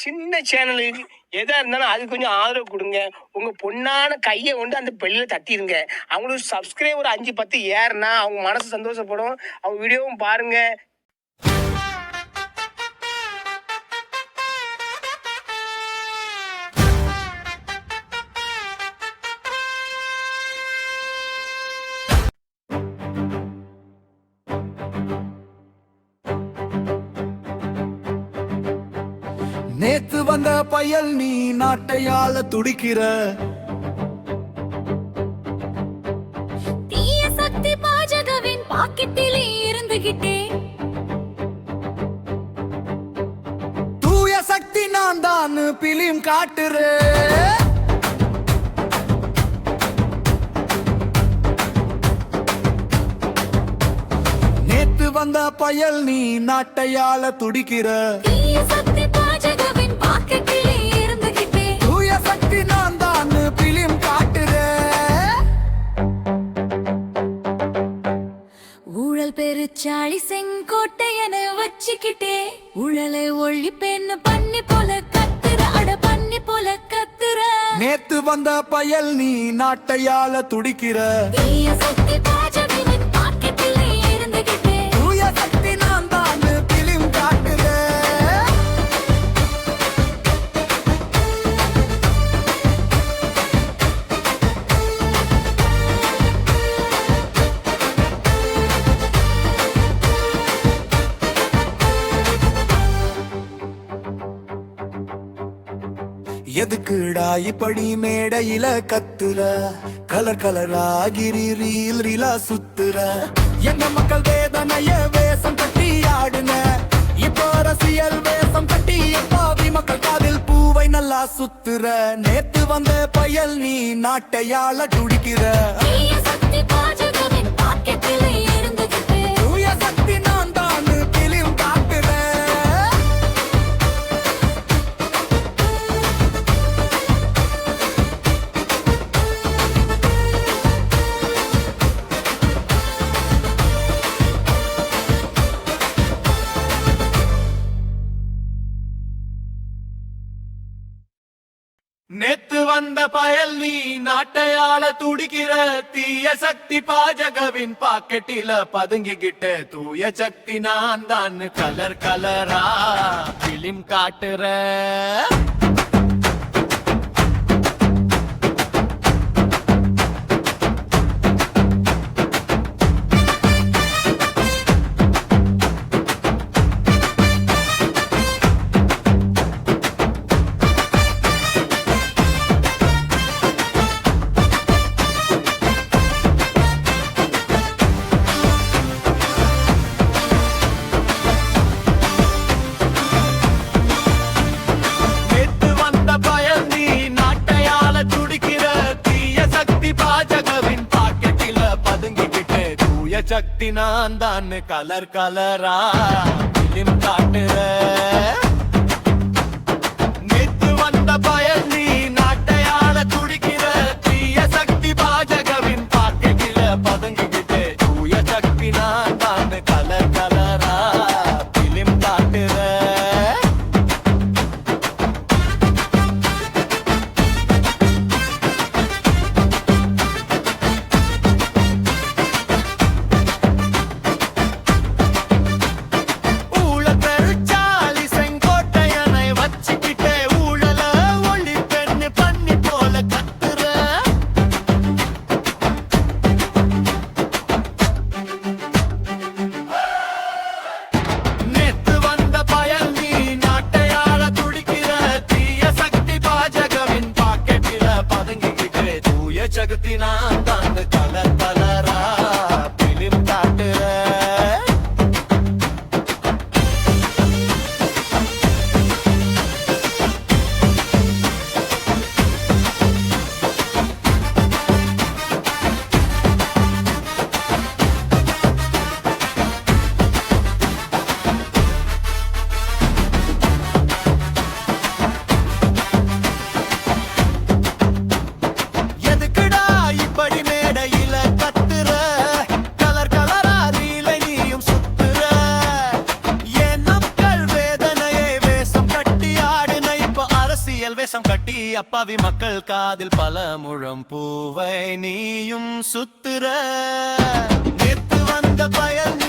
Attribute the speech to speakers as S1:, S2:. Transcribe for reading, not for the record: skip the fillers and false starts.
S1: சின்ன சேனலுக்கு எதா இருந்தாலும் அது கொஞ்சம் ஆதரவு கொடுங்க. உங்க பொண்ணான கையை கொண்டு அந்த பெல்லில் தட்டிடுங்க. அவங்களுக்கு சப்ஸ்கிரைபர் 5 10 ஏறுனா அவங்க மனசு சந்தோஷப்படும். அவங்க வீடியோவும் பாருங்க.
S2: நேத்து வந்த பயல் நீ நாட்டையால துடிக்கிற
S3: தீய சக்தி பாஜகவின் பாக்கெட்டிலே இருந்துகிட்டே
S2: தூய சக்தி நான் தான் பிலிம் காட்டுற நேத்து வந்த பயல் நீ நாட்டையால துடிக்கிற
S3: தீய சக்தி பாஜகவின் பாக்கெட்டிலே இருந்துகிட்டே
S2: தூய சக்தி நான் தான் பிலிம் காட்டுற
S3: ஊழல் பெருச்சாளி செங்கோட்டையன வச்சுக்கிட்டே ஊழலை ஒழிப்பேன்னு பண்ணி போல கத்துற அட பண்ணி போல கத்துற
S2: நேத்து வந்த பயல் நீ நாட்டையால துடிக்கிற
S3: தீய சக்தி பாஜகவின் பாக்கெட்டிலே இருந்துகிட்டே
S2: தூய சக்தி நான் தான் பிலிம் காட்டுற எதுக்குடா இப்படி மேடையில கத்துற கலர் கலரா கிரி ரீல் ரீலா சுத்துற எங்க மக்கள் வேதனைய வேஷம் கட்டி ஆடுன இப்போ அரசியல் வேஷம் கட்டி பாவி மக்கள் காதில் பூவை நல்லா சுத்துற நேத்து வந்த பயல் நீ நாட்டையால துடிக்கிற
S3: தீய சக்தி பாஜகவின் பாக்கெட்டிலே இருந்துகிட்டே
S2: தூய சக்தி நான் தான் பிலிம் காட்டுற நேத்து வந்த பயல் நீ நாட்டையால துடிக்கிற தீய சக்தி பாஜகவின் பாக்கெட்டில பதுங்கிக்கிட்ட தூய சக்தி நான் தான் கலர் கலரா பிலிம் காட்டுற நேத்து வந்த பயல் நீ நாட்டையால துடிக்கிற தீய சக்தி பாஜகவின் பாக்கெட்டில பதுங்கிக்கிட்டு தூய சக்தி நான் தான் கலர் கலரா பிலிம் காட்டுற நேத்து வந்த பயல் நீ நாட்டையால துடிக்கிற தீய சக்தி பாஜகவின் பாக்கெட்டில பதுங்கிக்கிட்டு தூய சக்தி நான் தான் கலர் கலரா பிலிம் காட்டுற ஊழல் பெருச்சாளி செங்க வேஷம் கட்டி அப்பாவி மக்கள் காதில் பல முழம் பூவை நீயும் சுத்துற நேத்து வந்த பயன்